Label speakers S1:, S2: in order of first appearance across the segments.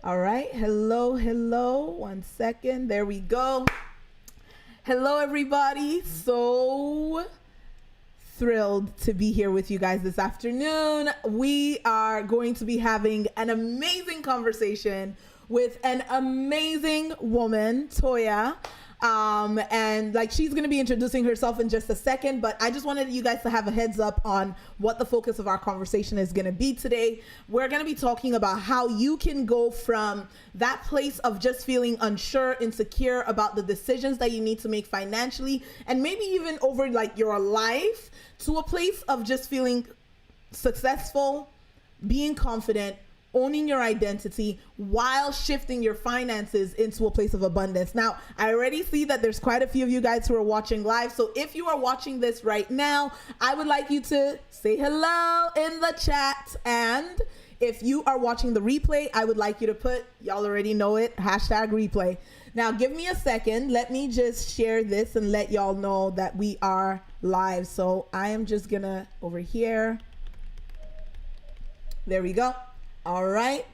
S1: All right. Hello, hello. 1 second. There we go. Hello, everybody. So thrilled to be here with you guys this afternoon. We are going to be having an amazing conversation with an amazing woman, Toya. And like she's going to be introducing herself in just a second, but I just wanted you guys to have a heads up on what the focus of our conversation is going to be today. We're going to be talking about how you can go from that place of just feeling unsure, insecure about the decisions that you need to make financially, and maybe even over like your life, to a place of just feeling successful, being confident, owning your identity while shifting your finances into a place of abundance. Now, I already see that there's quite a few of you guys who are watching live. So if you are watching this right now, I would like you to say hello in the chat. And if you are watching the replay, I would like you to put, y'all already know it, #replay. Now, give me a second. Let me just share this and let y'all know that we are live. So I am just gonna over here. There we go. All right.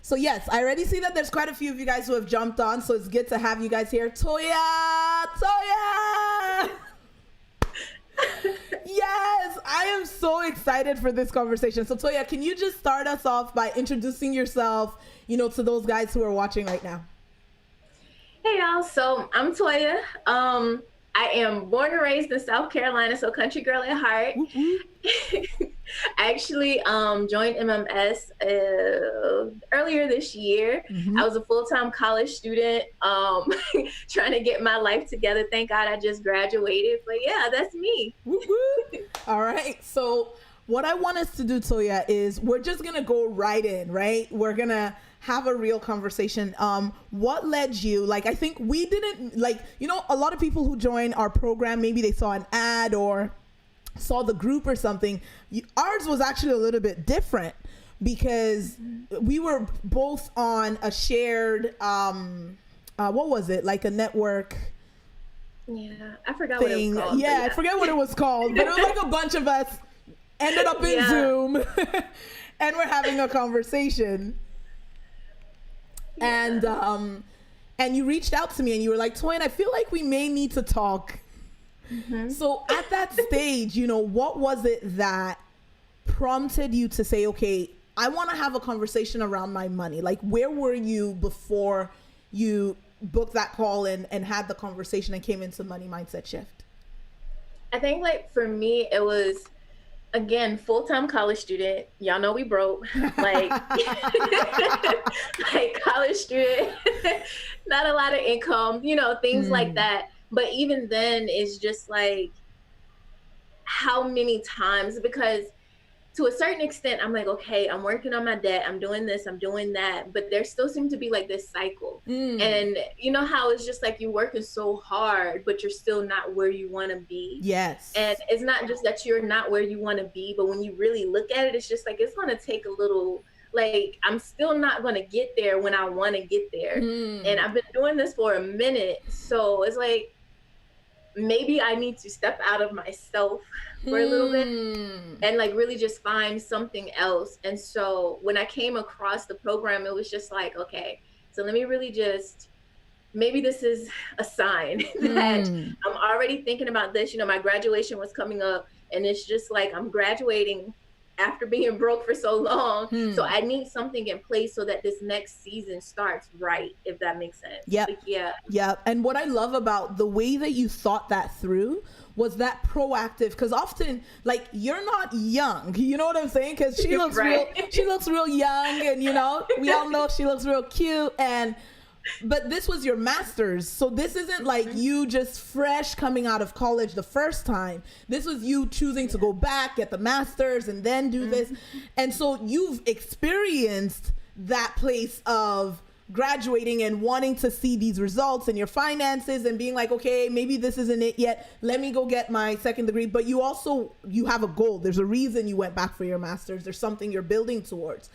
S1: So yes, I already see that there's quite a few of you guys who have jumped on. So it's good to have you guys here. Toya! Yes, I am so excited for this conversation. So Toya, can you just start us off by introducing yourself, to those guys who are watching right now?
S2: Hey y'all, so I'm Toya. I am born and raised in South Carolina, so country girl at heart. I actually joined MMS earlier this year.
S1: Mm-hmm.
S2: I was a full-time college student, trying to get my life together. Thank God I just graduated. But yeah, that's me.
S1: All right. So what I want us to do, Toya, is we're just going to go right in, right? We're going to have a real conversation. What led you, I think we didn't, a lot of people who join our program, maybe they saw an ad or saw the group or something. Ours was actually a little bit different because we were both on a shared, what was it? Like a network.
S2: Yeah, I forgot
S1: thing.
S2: What it was called.
S1: Yeah, I forget what it was called, but it was like a bunch of us ended up in Zoom and we're having a conversation. Yeah. And you reached out to me and you were like, Toyin, I feel like we may need to talk. Mm-hmm. So at that stage, what was it that prompted you to say, okay, I want to have a conversation around my money? Like, where were you before you booked that call and had the conversation and came into Money Mindset Shift?
S2: I think for me, it was, again, full-time college student. Y'all know we broke. Like college student, not a lot of income, things like that. But even then, it's just how many times, because to a certain extent, I'm like, okay, I'm working on my debt. I'm doing this, I'm doing that. But there still seems to be this cycle. And you know how it's just you're working so hard, but you're still not where you want to be.
S1: Yes.
S2: And it's not just that you're not where you want to be, but when you really look at it, it's just it's going to take a little, I'm still not going to get there when I want to get there. And I've been doing this for a minute. So it's maybe I need to step out of myself for a little bit and really just find something else. And so when I came across the program, it was just okay, so let me really just, maybe this is a sign that I'm already thinking about this. My graduation was coming up and it's just I'm graduating after being broke for so long. So I need something in place so that this next season starts right, if that makes sense.
S1: Yep. Yeah. And what I love about the way that you thought that through was that proactive, because often you're not young, you know what I'm saying? Because she looks she looks real young, and we all know she looks real cute, but this was your master's. So this isn't you just fresh coming out of college the first time. This was you choosing to go back, get the master's, and then do this. And so you've experienced that place of graduating and wanting to see these results in your finances and being okay, maybe this isn't it yet. Let me go get my second degree. But you have a goal. There's a reason you went back for your master's. There's something you're building towards.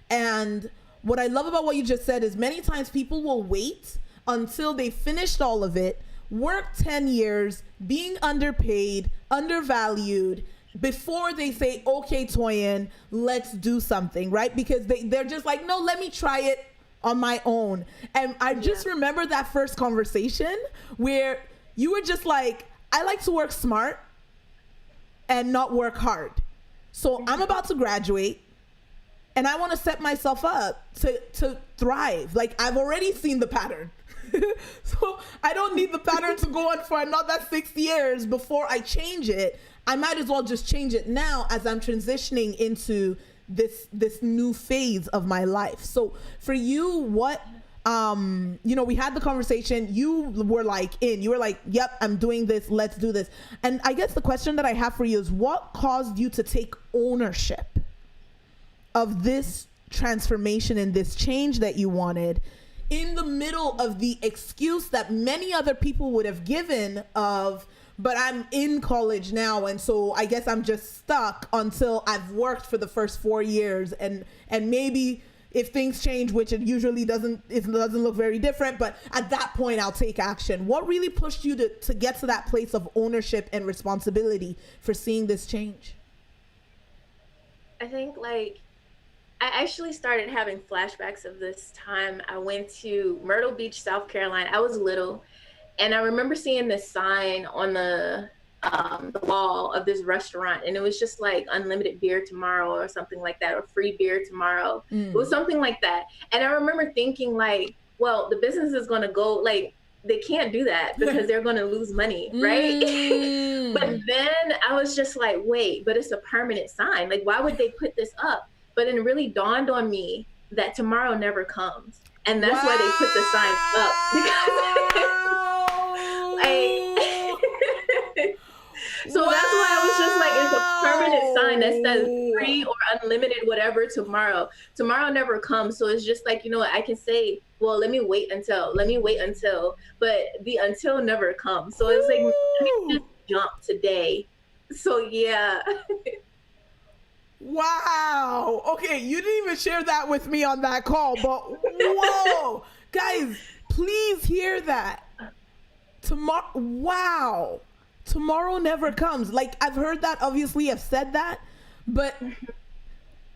S1: And what I love about what you just said is many times people will wait until they finished all of it, work 10 years, being underpaid, undervalued, before they say, okay, Toyin, let's do something, right? Because they're just no, let me try it on my own. And I just remember that first conversation where you were just like, I like to work smart and not work hard. So I'm about to graduate and I want to set myself up to thrive. Like, I've already seen the pattern. So I don't need the pattern to go on for another 6 years before I change it. I might as well just change it now as I'm transitioning into this new phase of my life. So for you, what, we had the conversation, you were like, yep, I'm doing this. Let's do this. And I guess the question that I have for you is, what caused you to take ownership of this transformation and this change that you wanted in the middle of the excuse that many other people would have given of, but I'm in college now, and so I guess I'm just stuck until I've worked for the first 4 years, and maybe if things change, which it usually doesn't look very different, but at that point I'll take action. What really pushed you to get to that place of ownership and responsibility for seeing this change?
S2: I think, like, I actually started having flashbacks of this time. I went to Myrtle Beach, South Carolina. I was little. And I remember seeing this sign on the wall of this restaurant, and it was just like unlimited beer tomorrow or something like that, or free beer tomorrow. It was something like that. And I remember thinking, like, well, the business is going to go, like, they can't do that because they're going to lose money, right? But then I was just like, wait, but it's a permanent sign. Like, why would they put this up? But it really dawned on me that tomorrow never comes. And that's why they put the sign up. So that's why I was just like, it's a permanent sign that says free or unlimited, whatever, tomorrow. Tomorrow never comes. So it's just like, I can say, well, let me wait until, but the until never comes. So it's like, let me just jump today. So yeah.
S1: Wow. Okay, you didn't even share that with me on that call, but whoa. Guys, please hear that. Tomorrow, wow. Tomorrow never comes. Like, I've heard that, obviously, I've said that, but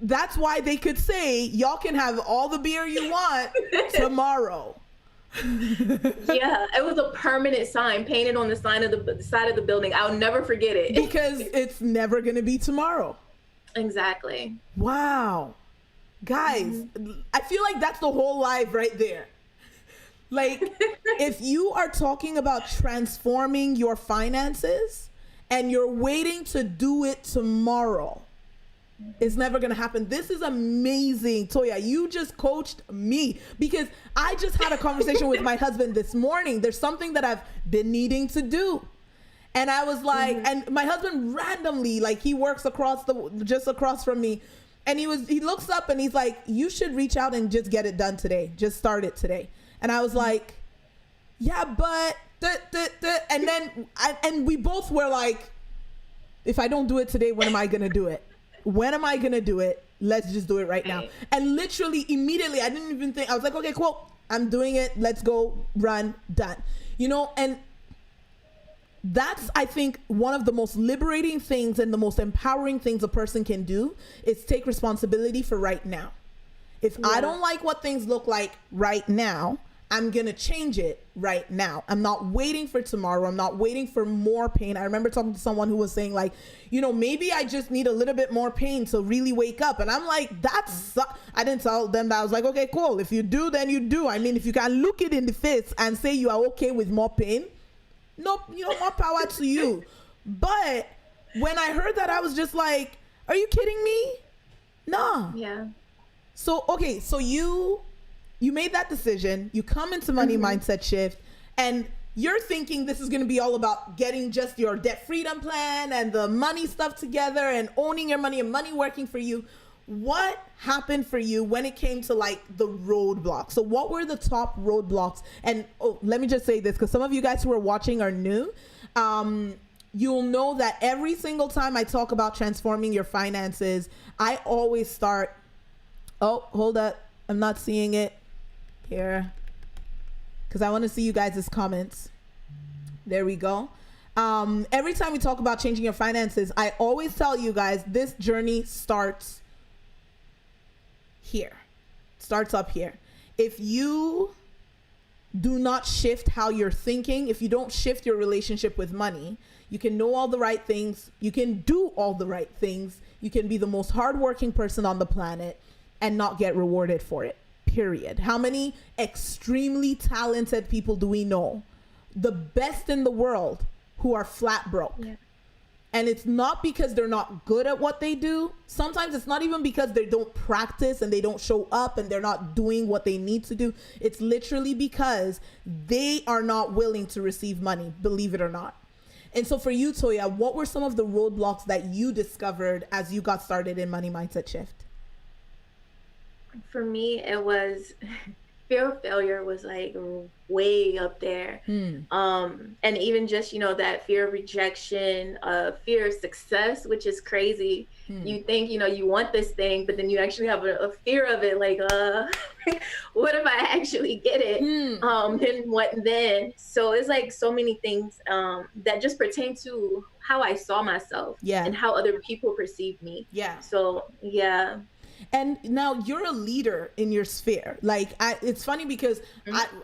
S1: that's why they could say, y'all can have all the beer you want tomorrow.
S2: Yeah, it was a permanent sign painted on the side of the building. I'll never forget it.
S1: Because it's never going to be tomorrow.
S2: Exactly.
S1: Wow. Guys, I feel like that's the whole life right there. Like, if you are talking about transforming your finances and you're waiting to do it tomorrow, it's never going to happen. This is amazing. Toya, you just coached me, because I just had a conversation with my husband this morning. There's something that I've been needing to do. And I was like, and my husband randomly, like, he works just across from me. And he looks up and he's like, you should reach out and just get it done today. Just start it today. And I was like, yeah, but, and then, and we both were like, if I don't do it today, when am I going to do it? When am I going to do it? Let's just do it right now. And literally immediately, I didn't even think, I was like, okay, cool. I'm doing it. Let's go, run, done. And that's, I think, one of the most liberating things and the most empowering things a person can do is take responsibility for right now. If I don't like what things look like right now, I'm going to change it right now. I'm not waiting for tomorrow. I'm not waiting for more pain. I remember talking to someone who was saying, like, maybe I just need a little bit more pain to really wake up. And I'm like, I didn't tell them that. I was like, okay, cool. If you do, then you do. I mean, if you can look it in the face and say you are okay with more pain, no, more power to you. But when I heard that, I was just like, are you kidding me? No.
S2: Yeah.
S1: So, okay. So you made that decision. You come into money mindset shift, and you're thinking this is going to be all about getting just your debt freedom plan and the money stuff together and owning your money and money working for you. What happened for you when it came to, like, the roadblocks? So what were the top roadblocks? And let me just say this, because some of you guys who are watching are new. You'll know that every single time I talk about transforming your finances, I always start, hold up. I'm not seeing it here, because I want to see you guys' comments. There we go. Every time we talk about changing your finances, I always tell you guys this journey starts here. Starts up here. if you do not shift how you're thinking, if you don't shift your relationship with money, you can know all the right things, you can do all the right things, you can be the most hardworking person on the planet and not get rewarded for it, period. How many extremely talented people do we know, the best in the world, who are flat broke? Yeah. And it's not because they're not good at what they do. Sometimes it's not even because they don't practice and they don't show up and they're not doing what they need to do. It's literally because they are not willing to receive money, believe it or not. And so for you, Toya, what were some of the roadblocks that you discovered as you got started in Money Mindset Shift?
S2: For me, it was fear of failure was like way up there. And even just, that fear of rejection, fear of success, which is crazy. You think, you want this thing, but then you actually have a fear of it. Like, what if I actually get it? Then what then? So it's like so many things that just pertain to how I saw myself and how other people perceive me. Yeah. So, yeah.
S1: And now you're a leader in your sphere. Like, it's funny because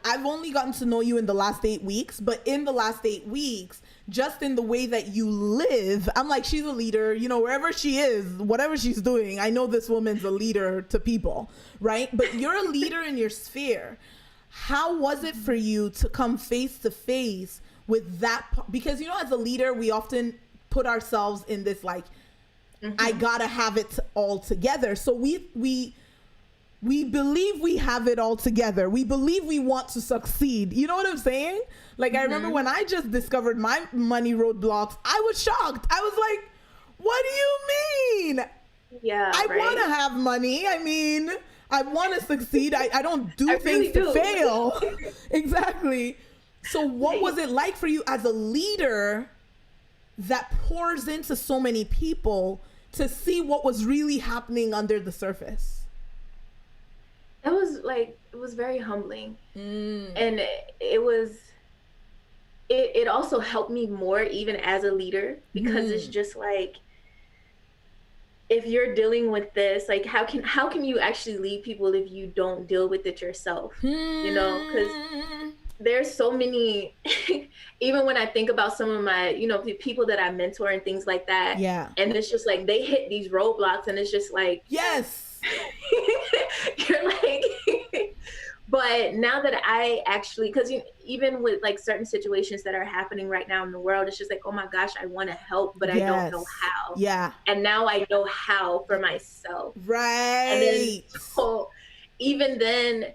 S1: I've only gotten to know you in the last 8 weeks, but in the last 8 weeks, just in the way that you live, I'm like, she's a leader, wherever she is, whatever she's doing, I know this woman's a leader to people, right? But you're a leader in your sphere. How was it for you to come face to face with that? Because, as a leader, we often put ourselves in this, like, I gotta have it all together. So we believe we have it all together. We believe we want to succeed. You know what I'm saying? Like, I remember when I just discovered my money roadblocks, I was shocked. I was like, what do you mean? Yeah, I want to have money. I mean, I want to succeed. I don't do things to fail. Exactly. So what was it like for you as a leader that pours into so many people to see what was really happening under the surface?
S2: It was very humbling. And it also helped me more even as a leader, because it's just like, if you're dealing with this, like, how can you actually lead people if you don't deal with it yourself? Because there's so many, even when I think about some of my, the people that I mentor and things like that. Yeah. And it's just like, they hit these roadblocks and it's just like, yes, you're like, but now that I actually, because even with like certain situations that are happening right now in the world, it's just like, oh my gosh, I want to help, but I don't know how. Yeah. And now I know how for myself. Right. And then, so even then,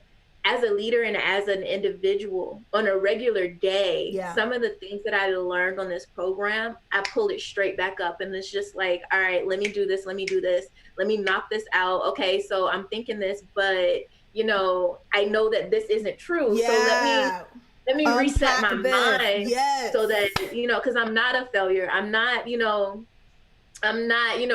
S2: as a leader and as an individual on a regular day, some of the things that I learned on this program, I pull it straight back up. And it's just like, all right, let me do this. Let me do this. Let me knock this out. Okay, so I'm thinking this, but, I know that this isn't true. Yeah. So let me reset my mind. Yes. So that, because I'm not a failure. I'm not,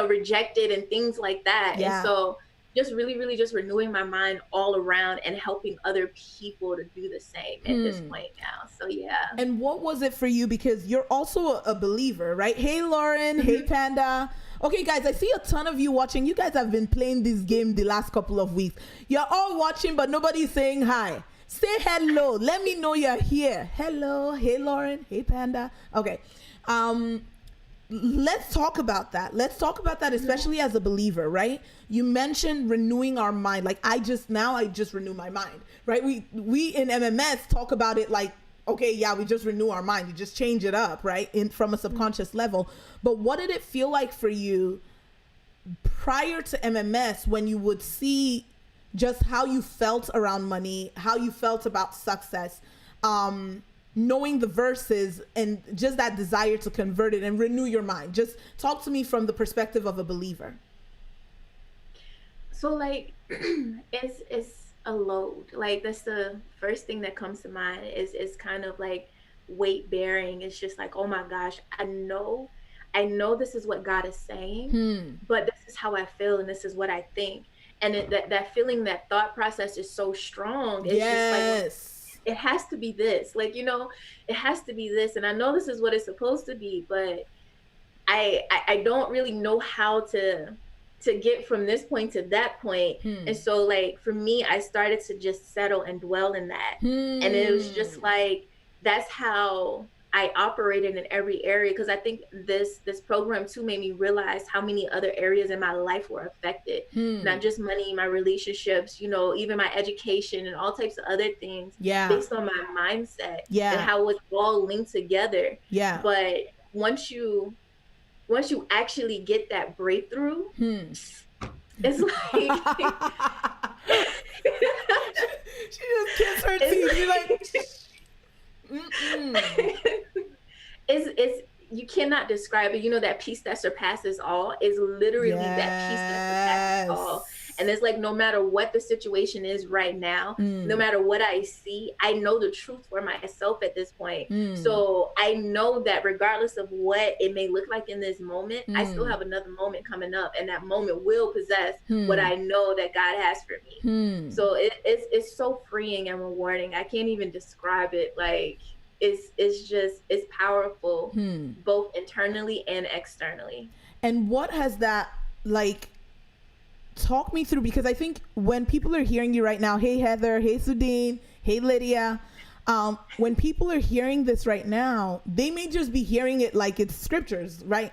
S2: rejected and things like that. Yeah. And so just really, really just renewing my mind all around and helping other people to do the same at this point now. So, yeah. And
S1: what was it for you? Because you're also a believer, right? Hey, Lauren. Hey, Panda. Okay, guys, I see a ton of you watching. You guys have been playing this game the last couple of weeks. You're all watching, but nobody's saying hi. Say hello. Let me know you're here. Hello. Hey, Lauren. Hey, Panda. Okay. Let's talk about that. Let's talk about that, especially as a believer, right? You mentioned renewing our mind. Like, I just renew my mind, right? We in MMS talk about it like, okay, yeah, we just renew our mind. You just change it up, right? From a subconscious level. But what did it feel like for you prior to MMS when you would see just how you felt around money, how you felt about success, knowing the verses and just that desire to convert it and renew your mind? Just talk to me from the perspective of a believer.
S2: So like, it's a load. Like, that's the first thing that comes to mind is kind of like weight bearing. It's just like, oh my gosh, I know this is what God is saying, but this is how I feel and this is what I think. And that feeling, that thought process is so strong. It's just like, it has to be this, like, it has to be this. And I know this is what it's supposed to be, but I don't really know how to to get from this point to that point. And so like for me, I started to just settle and dwell in that. And it was just like, that's how I operated in every area. Cause I think this program too made me realize how many other areas in my life were affected. Not just money, my relationships, you know, even my education and all types of other things based on my mindset and how it's all linked together. But once you actually get that breakthrough, it's like
S1: she just kissed her teeth. You're like,
S2: it's you cannot describe it. You know, that peace that surpasses all is literally that peace that surpasses all. And it's like, no matter what the situation is right now, no matter what I see, I know the truth for myself at this point. So I know that regardless of what it may look like in this moment, I still have another moment coming up, and that moment will possess what I know that God has for me. So it's so freeing and rewarding. I can't even describe it. Like, it's powerful, both internally and externally.
S1: And what has that, like, talk me through, because I think when people are hearing you right now, hey Heather, hey Sudine, hey Lydia, when people are hearing this right now, they may just be hearing it like it's scriptures, right?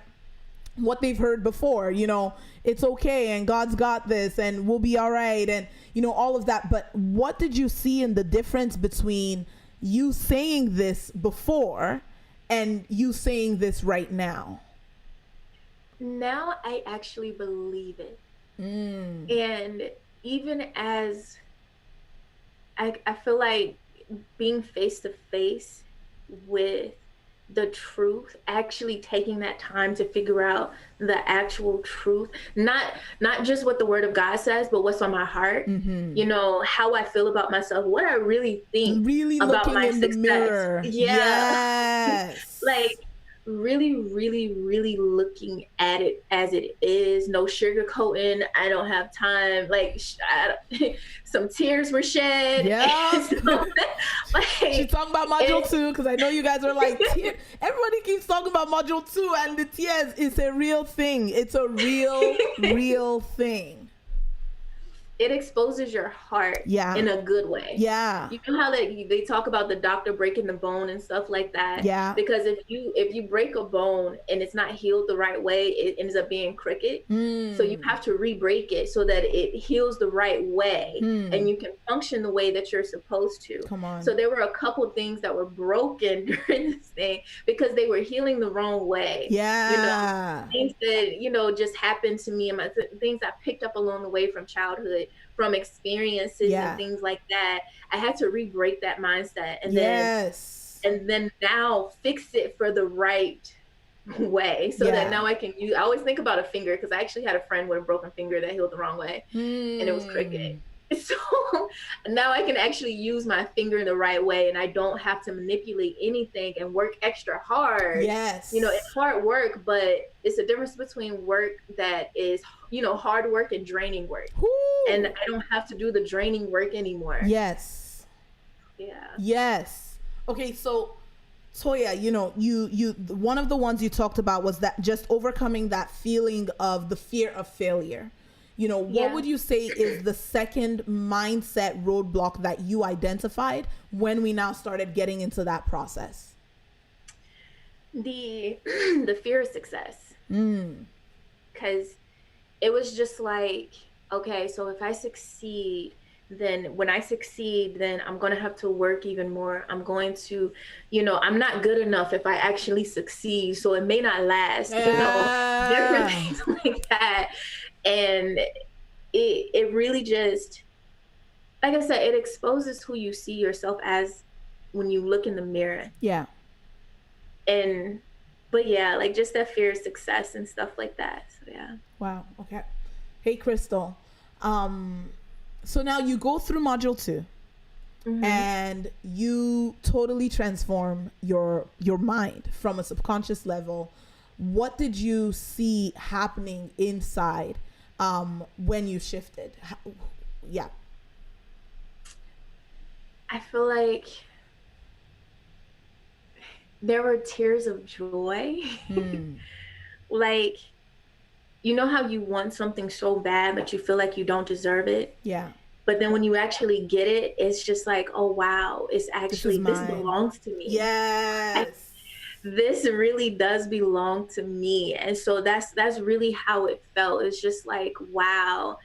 S1: What they've heard before, you know, it's okay and God's got this and we'll be all right, and you know, all of that. But what did you see in the difference between you saying this before and you saying this right now?
S2: Now I actually believe it. And even as I feel like being face to face with the truth, actually taking that time to figure out the actual truth, not just what the word of God says, but what's on my heart, you know, how I feel about myself, what I really think about my success. The mirror. Like really looking at it as it is. No sugarcoating. I don't have time. Like some tears were shed. So,
S1: like, she's talking about module 2, because I know you guys are like, everybody keeps talking about module 2, and the tears is a real thing. It's a real thing.
S2: It exposes your heart in a good way. You know how they talk about the doctor breaking the bone and stuff like that? Because if you break a bone and it's not healed the right way, it ends up being crooked. So you have to re-break it so that it heals the right way and you can function the way that you're supposed to.
S1: Come on.
S2: So there were a couple things that were broken during this thing because they were healing the wrong way. You know, things that, you know, just happened to me, and things I picked up along the way from childhood, from experiences and things like that. I had to re-break that mindset and then now fix it for the right way, so that now I can use. I always think about a finger, because I actually had a friend with a broken finger that healed the wrong way, and it was crooked. So now I can actually use my finger in the right way, and I don't have to manipulate anything and work extra hard. You know, it's hard work, but it's a difference between work that is, you know, hard work and draining work. And I don't have to do the draining work anymore.
S1: Okay, so Toya, you know, you one of the ones you talked about was that just overcoming that feeling of the fear of failure. You know, what would you say is the second mindset roadblock that you identified when we now started getting into that process?
S2: The fear of success. Because it was just like, okay, so if I succeed, then when I succeed, then I'm going to have to work even more. I'm going to, you know, I'm not good enough if I actually succeed, so it may not last, you know, different things like that. And it really just, like I said, it exposes who you see yourself as when you look in the mirror. But yeah, like just that fear of success and stuff like that. So yeah.
S1: Wow. Okay. Hey, Crystal. So now you go through module 2 and you totally transform your mind from a subconscious level. What did you see happening inside when you shifted?
S2: I feel like there were tears of joy. Like you know how you want something so bad, but you feel like you don't deserve it?
S1: Yeah.
S2: But then when you actually get it, it's just like, oh, wow, it's
S1: This is
S2: actually, this
S1: mine.
S2: belongs to me.
S1: Yes.
S2: This really does belong to me. And so that's really how it felt. It's just like, wow,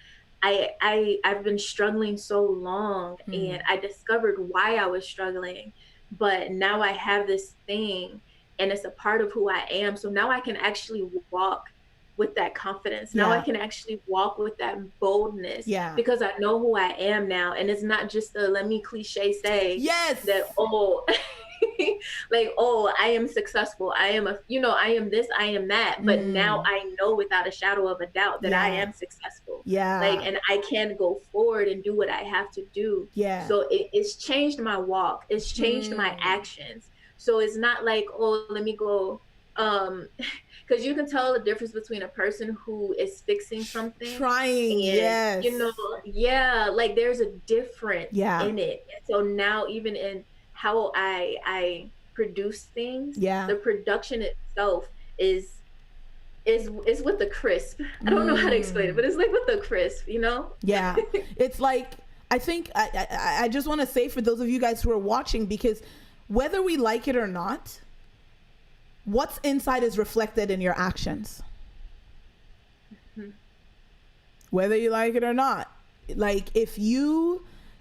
S2: I've been struggling so long, and I discovered why I was struggling, but now I have this thing, and it's a part of who I am. So now I can actually walk with that confidence. Now I
S1: Yeah.
S2: can actually walk with that boldness,
S1: Yeah.
S2: because I know who I am now. And it's not just a, let me cliche say
S1: Yes.
S2: that, oh, like, oh, I am successful, I am a, I am this, I am that, but now I know without a shadow of a doubt that I
S1: Yeah.
S2: am successful. Like,
S1: Yeah.
S2: and I can go forward and do what I have to do.
S1: Yeah.
S2: So it's changed my walk, it's changed my actions. So it's not like, oh, let me go, because you can tell the difference between a person who is fixing something
S1: Trying.
S2: and,
S1: Yes.
S2: yeah, like there's a difference
S1: Yeah.
S2: in it. So now, even in how I produce things,
S1: Yeah.
S2: the production itself is with the crisp. I don't know how to explain it, but it's like with the crisp,
S1: Yeah. It's like, I think I just want to say, for those of you guys who are watching, because whether we like it or not, what's inside is reflected in your actions. Whether you like it or not. Like, if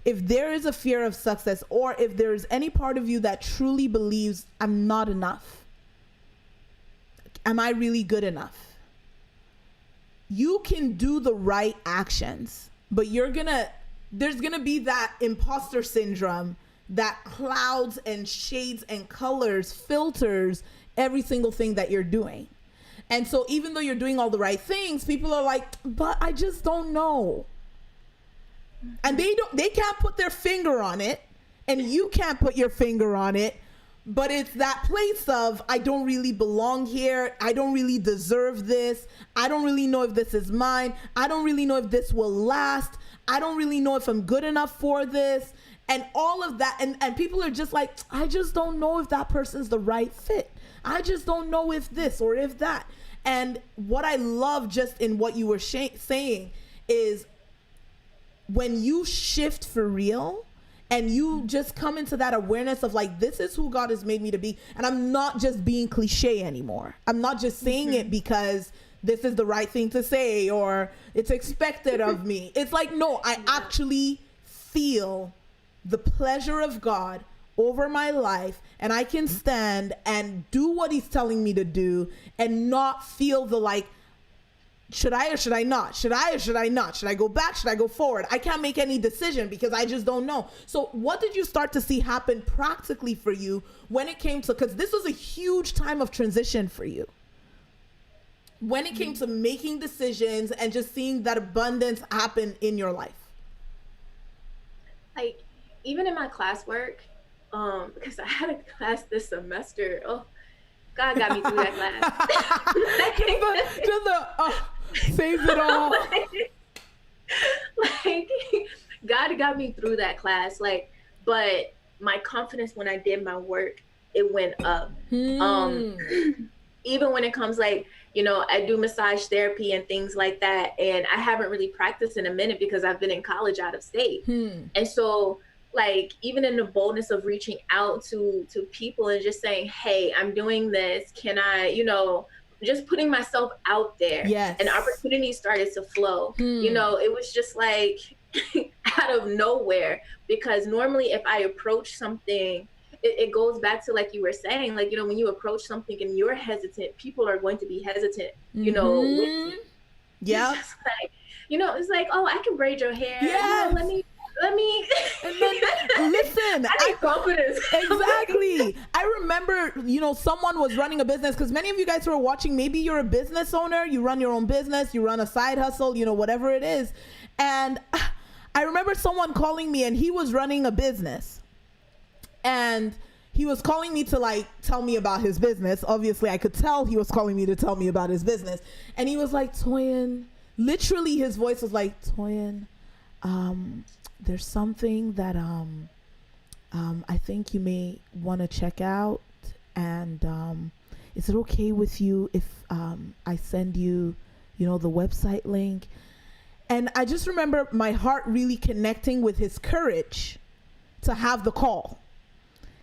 S1: there is a fear of success, or if there's any part of you that truly believes, I'm not enough, am I really good enough, you can do the right actions, but there's gonna be that imposter syndrome that clouds and shades and colors, filters every single thing that you're doing. And so even though you're doing all the right things, people are like, but I just don't know. And they can't put their finger on it, and you can't put your finger on it, but it's that place of, I don't really belong here. I don't really deserve this. I don't really know if this is mine. I don't really know if this will last. I don't really know if I'm good enough for this. And all of that. And people are just like, I just don't know if that person's the right fit. I just don't know if this or if that. And what I love just in what you were saying is, when you shift for real and you just come into that awareness of like, this is who God has made me to be. And I'm not just being cliche anymore. I'm not just saying it because this is the right thing to say or it's expected of me. It's like, no, I actually feel the pleasure of God over my life, and I can stand and do what he's telling me to do and not feel the like, should I or should I not? Should I or should I not? Should I go back? Should I go forward? I can't make any decision because I just don't know. So what did you start to see happen practically for you when it came to, because this was a huge time of transition for you, when it came to making decisions and just seeing that abundance happen in your life?
S2: Like, even in my classwork, because I had a class this semester. Oh, God got me through that class.
S1: Save it all.
S2: Like, God got me through that class. Like, but my confidence when I did my work, it went up. Even when it comes, like, I do massage therapy and things like that, and I haven't really practiced in a minute because I've been in college out of state. And so, like, even in the boldness of reaching out to people and just saying, hey, I'm doing this, can I, just putting myself out there.
S1: Yes.
S2: And opportunities started to flow. It was just like out of nowhere, because normally if I approach something, it goes back to, like you were saying, like, when you approach something and you're hesitant, people are going to be hesitant, with you.
S1: Yeah.
S2: It's like, it's like, oh, I can braid your hair.
S1: Yes.
S2: Let me
S1: and then, listen,
S2: I need confidence.
S1: Exactly. I remember, someone was running a business, because many of you guys who are watching, maybe you're a business owner, you run your own business, you run a side hustle, whatever it is. And I remember someone calling me, and he was running a business, and he was calling me to, like, tell me about his business. Obviously I could tell he was calling me to tell me about his business. And he was like, Toyin, literally his voice was like, Toyin, there's something that I think you may want to check out, and is it okay with you if I send you the website link. And I just remember my heart really connecting with his courage to have the call.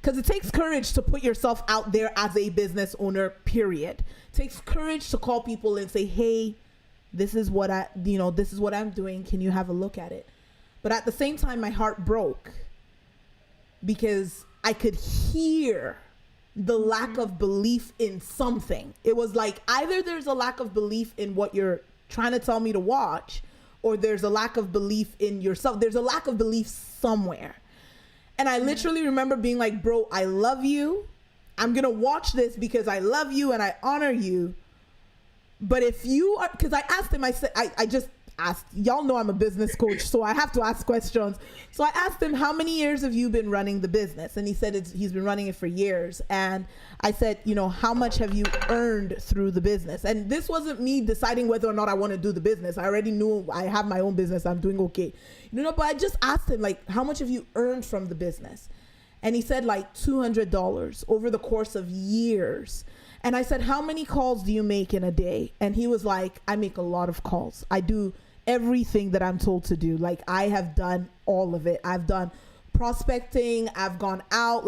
S1: Because it takes courage to put yourself out there as a business owner, period. It takes courage to call people and say, hey, this is what I'm doing. Can you have a look at it? But at the same time, my heart broke because I could hear the lack of belief in something. It was like either there's a lack of belief in what you're trying to tell me to watch, or there's a lack of belief in yourself. There's a lack of belief somewhere. And I literally remember being like, bro, I love you. I'm going to watch this because I love you and I honor you. But if you are, because I asked him, I said, I just asked, y'all know I'm a business coach, so I have to ask questions. So I asked him, how many years have you been running the business? And he said he's been running it for years. And I said, how much have you earned through the business? And this wasn't me deciding whether or not I want to do the business. I already knew I have my own business. I'm doing okay. But I just asked him, like, how much have you earned from the business? And he said like $200 over the course of years. And I said, how many calls do you make in a day? And he was like, I make a lot of calls. I do everything that I'm told to do. Like, I have done all of it. I've done prospecting. I've gone out.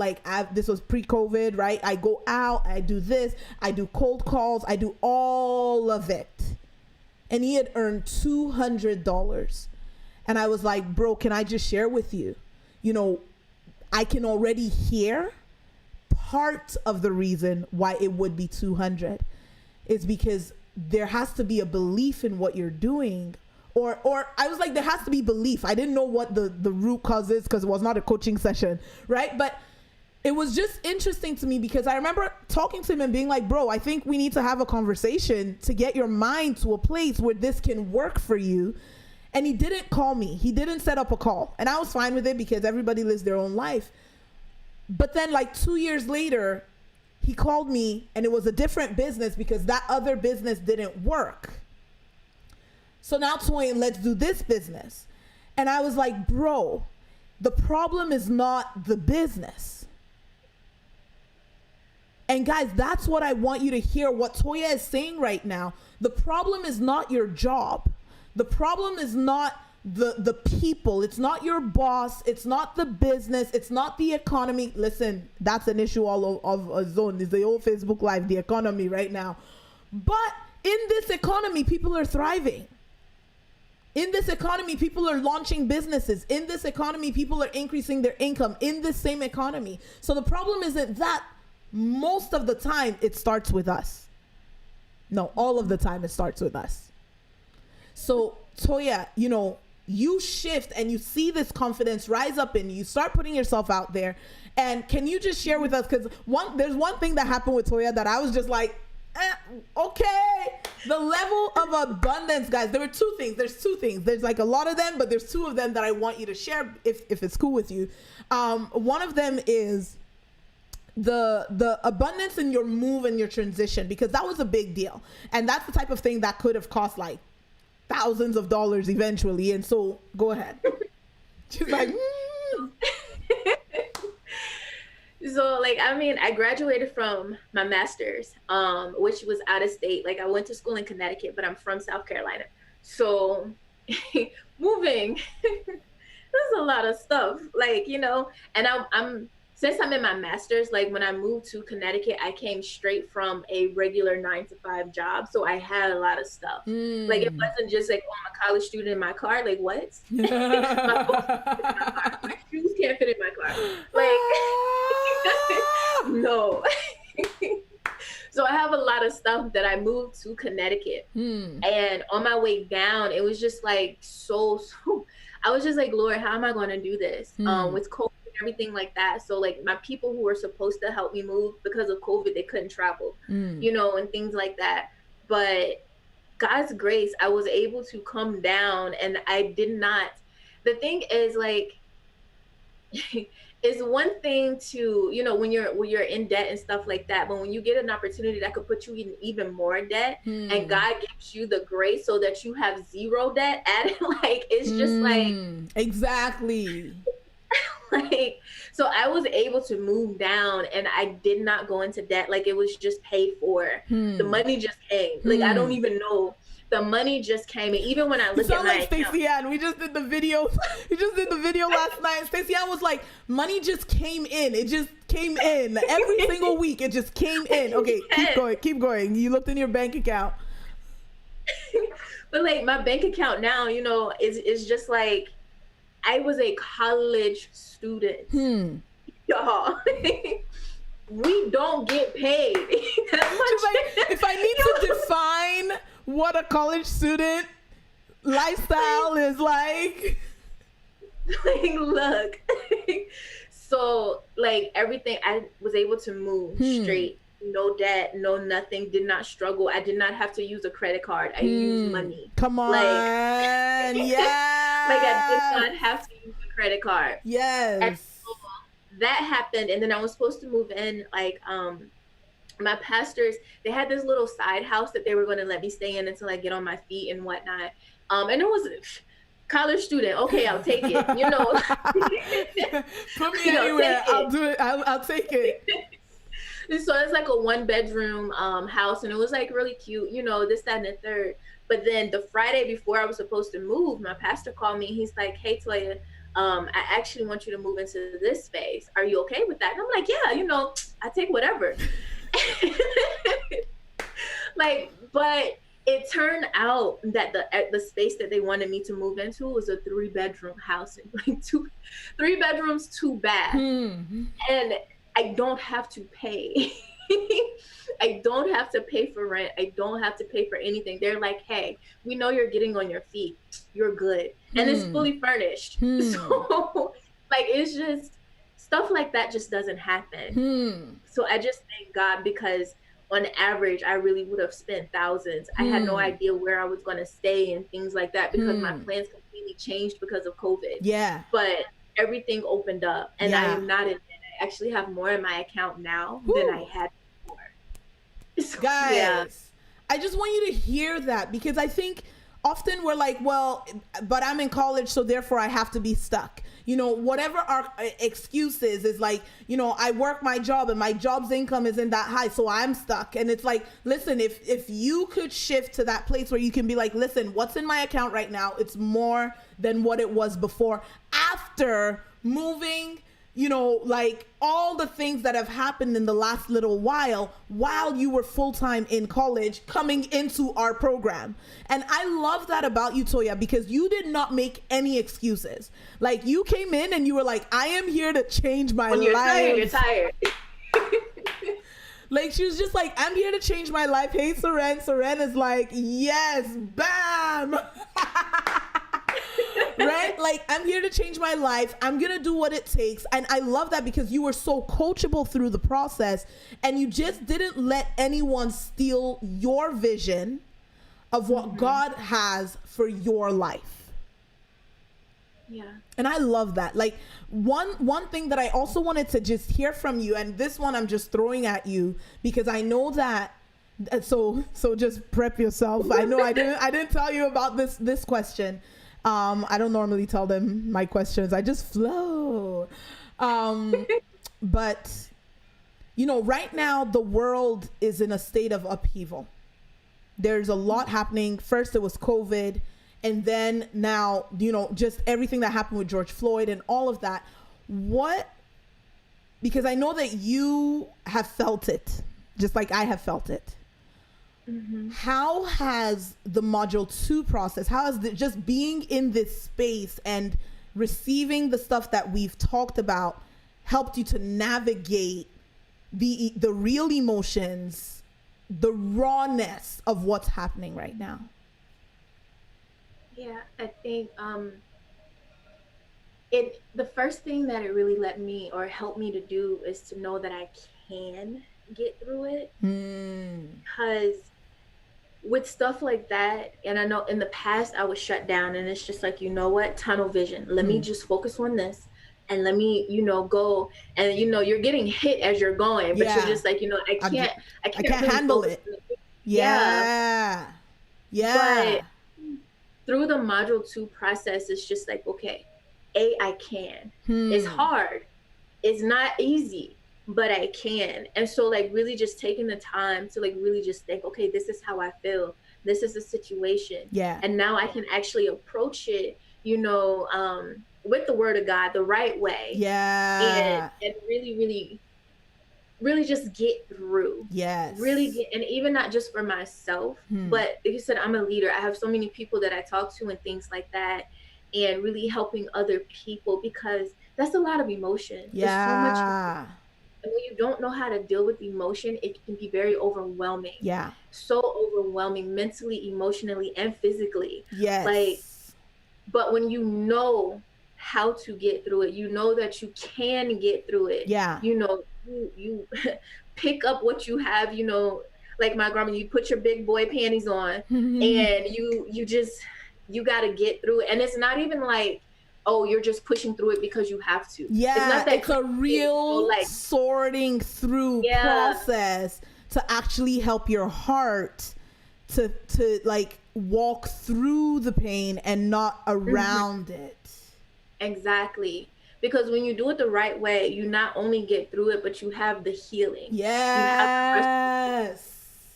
S1: This was pre-COVID, right? I go out. I do this. I do cold calls. I do all of it. And he had earned $200. And I was like, bro, can I just share with you? I can already hear part of the reason why it would be 200 is because there has to be a belief in what you're doing, or I was like, there has to be belief. I didn't know what the root cause is because it was not a coaching session, right? But it was just interesting to me because I remember talking to him and being like, bro, I think we need to have a conversation to get your mind to a place where this can work for you. And he didn't call me. He didn't set up a call. And I was fine with it because everybody lives their own life. But then 2 years later, he called me and it was a different business because that other business didn't work. So now, Toyin, let's do this business. And I was like, bro, the problem is not the business. And guys, that's what I want you to hear. What Toya is saying right now, the problem is not your job. The problem is not the people. It's not your boss. It's not the business. It's not the economy. Listen, that's an issue all of a zone. It's the old Facebook Live, the economy right now. But in this economy, people are thriving. In this economy, people are launching businesses. In this economy, people are increasing their income in this same economy. So the problem isn't that. Most of the time, it starts with us. No, all of the time, it starts with us. So, Toya, you shift and you see this confidence rise up in you. You start putting yourself out there. And can you just share with us, because there's one thing that happened with Toya that I was just like, okay. The level of abundance, guys, there were two things. There's two things. There's a lot of them, but there's two of them that I want you to share if it's cool with you. One of them is the abundance in your move and your transition, because that was a big deal. And that's the type of thing that could have cost thousands of dollars eventually. And so go ahead. She's like,
S2: So I graduated from my master's, which was out of state. I went to school in Connecticut, but I'm from South Carolina. So moving, there's a lot of stuff, and I'm since I'm in my master's, when I moved to Connecticut, I came straight from a regular 9-to-5 job. So I had a lot of stuff. It wasn't just I'm a college student in my car. What? My books can't fit in my car. My shoes can't fit in my car. No. So I have a lot of stuff that I moved to Connecticut. And on my way down, it was just so I was just Lord, how am I going to do this? With COVID, everything like that. So my people who were supposed to help me move, because of COVID, they couldn't travel, and things like that. But God's grace, I was able to come down, and I did not. The thing is it's one thing to, when you're in debt and stuff like that, but when you get an opportunity that could put you in even more debt, and God gives you the grace so that you have zero debt added, it's just
S1: exactly.
S2: So I was able to move down, and I did not go into debt. It was just paid for. The money just came. I don't even know. the money just came in. Even when I look at my account.
S1: Stacey Ann, we just did the video. We just did the video last night. Stacey Ann was like, money just came in. It just came in every single week. It just came in. Okay, keep going. You looked in your bank account.
S2: But like my bank account now, you know, is just like I was a college student. Y'all. We don't get paid that much.
S1: Like, if I need to define what a college student lifestyle is like
S2: look. So like everything, I was able to move straight, no debt, no nothing, did not struggle. I did not have to use a credit card. I used money.
S1: Come on. Yeah.
S2: Like I did not have to use a credit card.
S1: Yes.
S2: And so that happened, and then I was supposed to move in. Like my pastors, they had this little side house that they were going to let me stay in until I get on my feet and whatnot. And it was college student. Okay, I'll take it. You know,
S1: put me anywhere. I'll do it. I'll take it.
S2: So it's like a 1-bedroom house, and it was like really cute. You know, this, that, and the third. But then the Friday before I was supposed to move, my pastor called me. He's like, "Hey, Toya, I actually want you to move into this space. Are you okay with that?" And I'm like, "Yeah, you know, I take whatever." Like, but it turned out that the space that they wanted me to move into was a 3-bedroom house, and like 3 bedrooms, 2 baths, and I don't have to pay. I don't have to pay for rent. I don't have to pay for anything. They're like, "Hey, we know you're getting on your feet. You're good." And it's fully furnished. So like, it's just stuff like that just doesn't happen. So I just thank God, because on average, I really would have spent thousands. I had no idea where I was going to stay and things like that, because my plans completely changed because of COVID.
S1: Yeah.
S2: But everything opened up, and I am not in debt. I actually have more in my account now than I had before. So,
S1: guys, I just want you to hear that, because I think often we're like, well, but I'm in college, so therefore I have to be stuck. You know, whatever our excuse is like, you know, I work my job and my job's income isn't that high, so I'm stuck. And it's like, listen, if you could shift to that place where you can be like, listen, what's in my account right now, it's more than what it was before. After moving, you know, like all the things that have happened in the last little while you were full-time in college coming into our program. And I love that about you, Toya, because you did not make any excuses. Like, you came in and you were like, I am here to change my life.
S2: You're tired.
S1: Like, she was just like, I'm here to change my life. Hey, Seren. Seren is like, yes, bam. Right? Like, I'm here to change my life. I'm going to do what it takes. And I love that, because you were so coachable through the process, and you just didn't let anyone steal your vision of what God has for your life.
S2: Yeah.
S1: And I love that. Like, one thing that I also wanted to just hear from you, and this one I'm just throwing at you because I know that, so just prep yourself. I know I didn't tell you about this question. I don't normally tell them my questions. I just flow. But, you know, right now the world is in a state of upheaval. There's a lot happening. First it was COVID, and then now, you know, just everything that happened with George Floyd and all of that. Because I know that you have felt it, just like I have felt it. How has the module 2 process, how has just being in this space and receiving the stuff that we've talked about helped you to navigate the real emotions, the rawness of what's happening right now?
S2: Yeah, I think the first thing that it really let me or helped me to do is to know that I can get through it. Because with stuff like that, and I know in the past I was shut down, and it's just like, you know what, tunnel vision. Let me just focus on this, and let me, you know, go. And you know, you're getting hit as you're going, but you're just like, you know, I can't really
S1: handle it. Yeah.
S2: But through the module 2 process, it's just like, okay, I can. It's hard. It's not easy, but I can. And so like really just taking the time to like really just think, okay, this is how I feel. this is the situation.
S1: Yeah.
S2: And now I can actually approach it, with the word of God the right way.
S1: Yeah.
S2: And really, really, really just get through.
S1: Yes.
S2: Really get, and even not just for myself, but like you said, I'm a leader. I have so many people that I talk to and things like that, and really helping other people, because that's a lot of emotion.
S1: Yeah.
S2: There's so much. And when you don't know how to deal with emotion, it can be very overwhelming.
S1: Yeah.
S2: So overwhelming, mentally, emotionally, and physically.
S1: Yes.
S2: Like, but when you know how to get through it, you know that you can get through it.
S1: Yeah.
S2: You pick up what you have, like my grandma, you put your big boy panties on, and you got to get through it. And it's not even like, oh, you're just pushing through it because you have to.
S1: Yeah,
S2: it's not that
S1: it's a real sorting through process to actually help your heart to like walk through the pain and not around it.
S2: Exactly. Because when you do it the right way, you not only get through it, but you have the healing.
S1: Yes.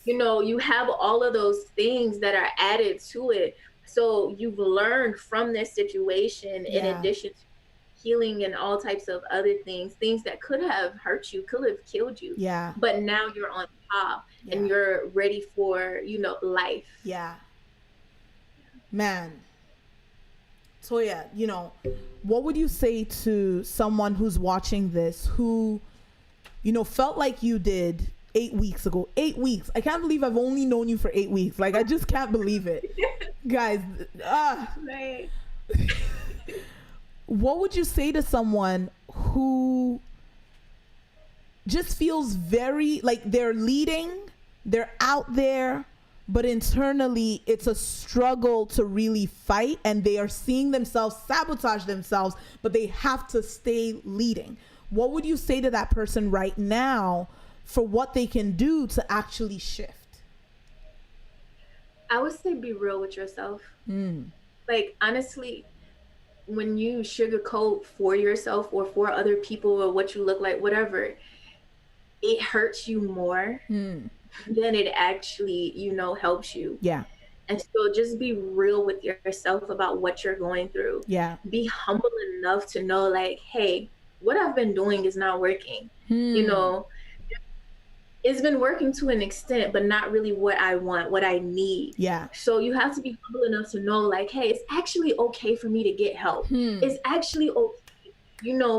S2: You have all of those things that are added to it. So you've learned from this situation, in addition to healing and all types of other things that could have hurt you, could have killed you.
S1: Yeah.
S2: But now you're on top and you're ready for, life.
S1: Yeah. Man. Toya, what would you say to someone who's watching this who, felt like you did 8 weeks ago? 8 weeks. I can't believe I've only known you for 8 weeks. Like, I just can't believe it. Guys,
S2: Right.
S1: What would you say to someone who just feels very like they're leading, they're out there, but internally it's a struggle to really fight, and they are seeing themselves sabotage themselves, but they have to stay leading? What would you say to that person right now for what they can do to actually shift?
S2: I would say be real with yourself. Like, honestly, when you sugarcoat for yourself or for other people or what you look like, whatever, it hurts you more than it actually, helps you.
S1: Yeah.
S2: And so just be real with yourself about what you're going through.
S1: Yeah.
S2: Be humble enough to know, like, hey, what I've been doing is not working. It's been working to an extent, but not really what I want, what I need.
S1: Yeah. So
S2: you have to be humble enough to know, like, hey, it's actually okay for me to get help. It's actually okay,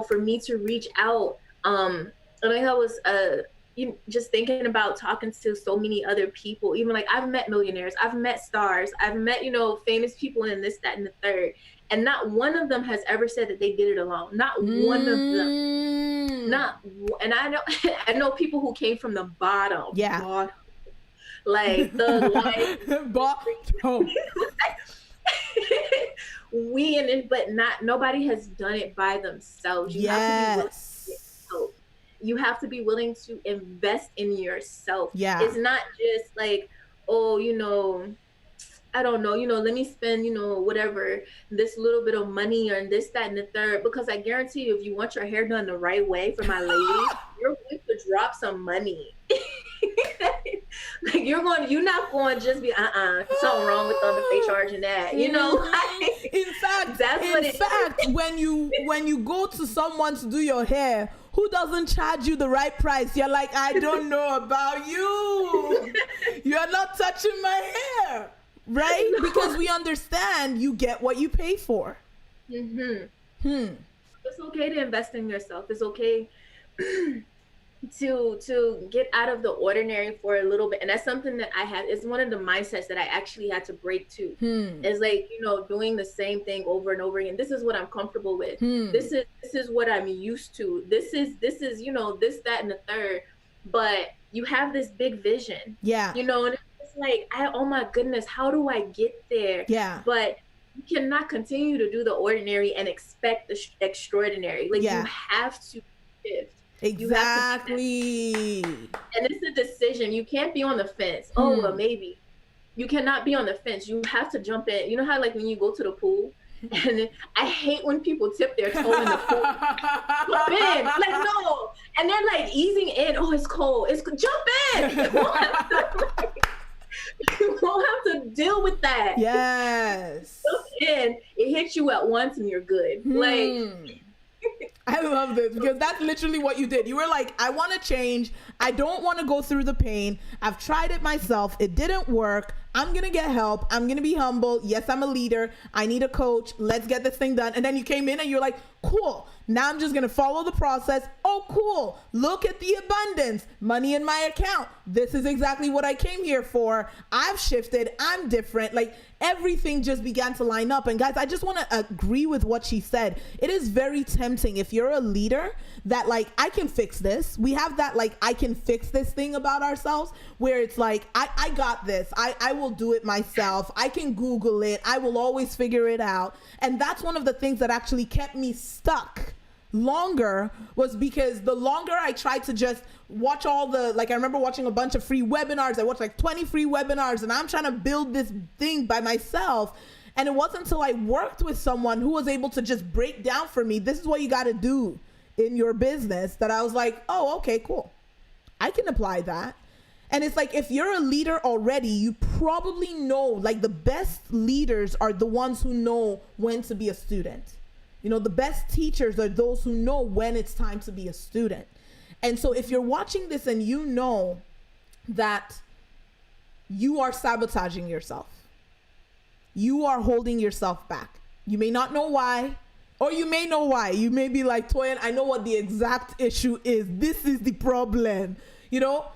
S2: for me to reach out. And I was just thinking about talking to so many other people. Even like, I've met millionaires, I've met stars, I've met, famous people in this, that, and the third. And not one of them has ever said that they did it alone. Not one of them. And I know people who came from the bottom.
S1: Yeah.
S2: Bottom. Like the life.
S1: Bottom.
S2: But nobody has done it by themselves. You have to be willing to get help. You have to be willing to invest in yourself.
S1: Yeah.
S2: It's not just like, oh, I don't know, let me spend, whatever, this little bit of money or this, that, and the third. Because I guarantee you, if you want your hair done the right way for my lady, you're going to drop some money. Like, you're not going to just be, something wrong with them if they charging that,
S1: In fact, when you go to someone to do your hair who doesn't charge you the right price, you're like, I don't know about you. You're not touching my hair. Right? No. Because we understand you get what you pay for.
S2: It's okay to invest in yourself. It's okay to get out of the ordinary for a little bit. And that's something that I had. It's one of the mindsets that I actually had to break too. It's like, doing the same thing over and over again. This is what I'm comfortable with. This is what I'm used to. This is, this, that, and the third. But you have this big vision.
S1: Yeah.
S2: And like, oh my goodness, how do I get there?
S1: Yeah.
S2: But you cannot continue to do the ordinary and expect the extraordinary. Like, you have to shift.
S1: Exactly.
S2: And it's a decision. You can't be on the fence. Oh, well, maybe. You cannot be on the fence. You have to jump in. You know how, like, when you go to the pool, and I hate when people tip their toe in the pool. Jump in. Like, no. And they're like easing in. Oh, it's cold. Jump in. You won't have to deal with that.
S1: Yes.
S2: And it hits you at once and you're good. Like,
S1: I love this because that's literally what you did. You were like, I want to change. I don't want to go through the pain. I've tried it myself. It didn't work. I'm going to get help. I'm going to be humble. Yes, I'm a leader. I need a coach. Let's get this thing done. And then you came in and you're like, cool. Now I'm just going to follow the process. Oh, cool. Look at the abundance. Money in my account. This is exactly what I came here for. I've shifted. I'm different. Like, everything just began to line up. And guys, I just want to agree with what she said. It is very tempting if you're a leader that like, I can fix this. We have that like, I can fix this thing about ourselves where it's like, I got this. I will do it myself. I can Google it. I will always figure it out. And that's one of the things that actually kept me stuck longer, was because the longer I tried to just watch all the, like, I remember watching a bunch of free webinars. I watched like 20 free webinars and I'm trying to build this thing by myself. And it wasn't until I worked with someone who was able to just break down for me, this is what you got to do in your business, that I was like, oh, okay, cool. I can apply that. And it's like, if you're a leader already, you probably know, like, the best leaders are the ones who know when to be a student. You know, the best teachers are those who know when it's time to be a student. And so if you're watching this and you know that you are sabotaging yourself, you are holding yourself back. You may not know why, or you may know why. You may be like, Toyin, I know what the exact issue is. This is the problem. You know,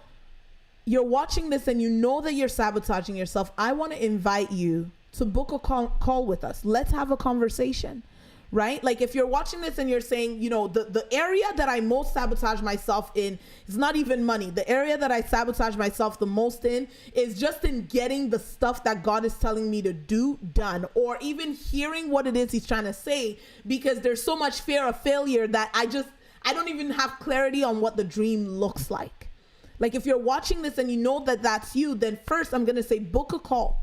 S1: you're watching this and you know that you're sabotaging yourself. I want to invite you to book a call with us. Let's have a conversation. Right? Like, if you're watching this and you're saying, you know, the area that I most sabotage myself in is not even money. The area that I sabotage myself the most in is just in getting the stuff that God is telling me to do done, or even hearing what it is he's trying to say, because there's so much fear of failure that I don't even have clarity on what the dream looks like. Like, if you're watching this and you know that that's you, then first I'm going to say book a call,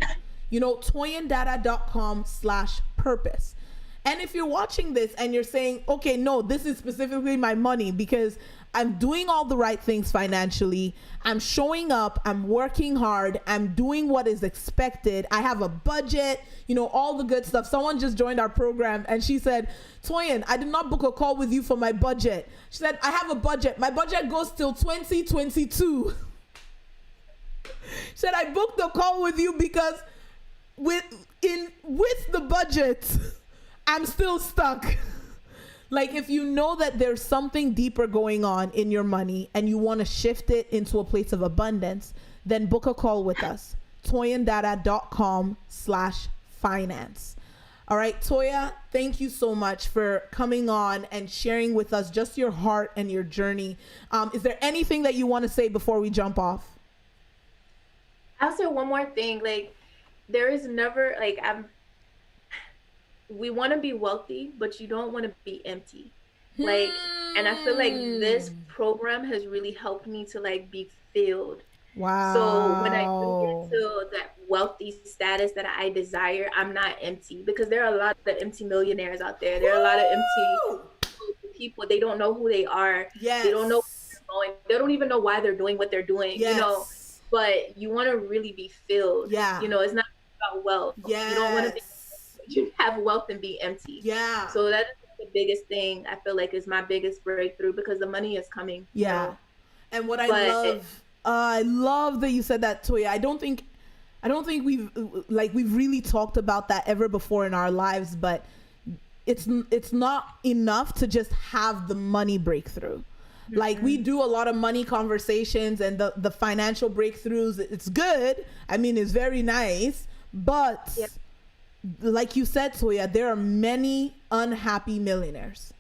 S1: you know, toyindata.com/purpose. And if you're watching this and you're saying, okay, no, this is specifically my money because I'm doing all the right things financially, I'm showing up, I'm working hard, I'm doing what is expected, I have a budget, you know, all the good stuff. Someone just joined our program and she said, Toyin, I did not book a call with you for my budget. She said, I have a budget. My budget goes till 2022. She said, I booked the call with you because with the budget, I'm still stuck. Like, if you know that there's something deeper going on in your money and you want to shift it into a place of abundance, then book a call with us. toyindata.com/finance. All right, Toya, thank you so much for coming on and sharing with us just your heart and your journey. Is there anything that you want to say before we jump off?
S2: I'll say one more thing. Like, there is never, like, we want to be wealthy, but you don't want to be empty. Like, and I feel like this program has really helped me to like be filled.
S1: Wow.
S2: So when I do get to that wealthy status that I desire, I'm not empty, because there are a lot of empty millionaires out there. There are a lot of empty people. They don't know who they are.
S1: Yes.
S2: They don't know where they're going. They don't even know why they're doing what they're doing.
S1: Yes.
S2: You know, but you want to really be filled.
S1: Yeah.
S2: You know, it's not about wealth.
S1: Yes.
S2: You don't want to be, you have wealth and be empty.
S1: Yeah.
S2: So that is the biggest thing I feel like is my biggest breakthrough, because the money is coming.
S1: Yeah.
S2: You know?
S1: And what I love that you said that, Toya. I don't think we've really talked about that ever before in our lives, but it's not enough to just have the money breakthrough. Mm-hmm. Like, we do a lot of money conversations and the financial breakthroughs. It's good. I mean, it's very nice, but yep. Like you said, Toya, there are many unhappy millionaires.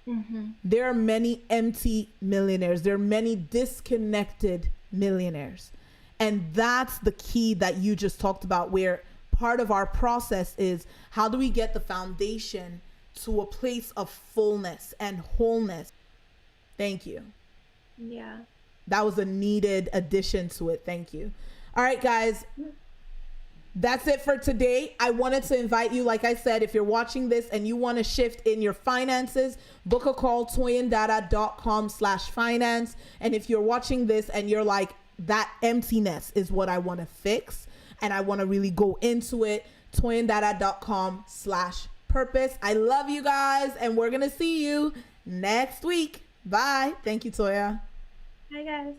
S1: Mm-hmm. There are many empty millionaires. There are many disconnected millionaires. And that's the key that you just talked about, where part of our process is, how do we get the foundation to a place of fullness and wholeness? Thank you.
S2: Yeah.
S1: That was a needed addition to it. Thank you. All right, guys. That's it for today. I wanted to invite you, like I said, if you're watching this and you want to shift in your finances, book a call, toyindata.com/finance. And if you're watching this and you're like, that emptiness is what I want to fix, and I want to really go into it, toyindada.com/purpose. I love you guys, and we're going to see you next week. Bye. Thank you, Toya.
S2: Hi, guys.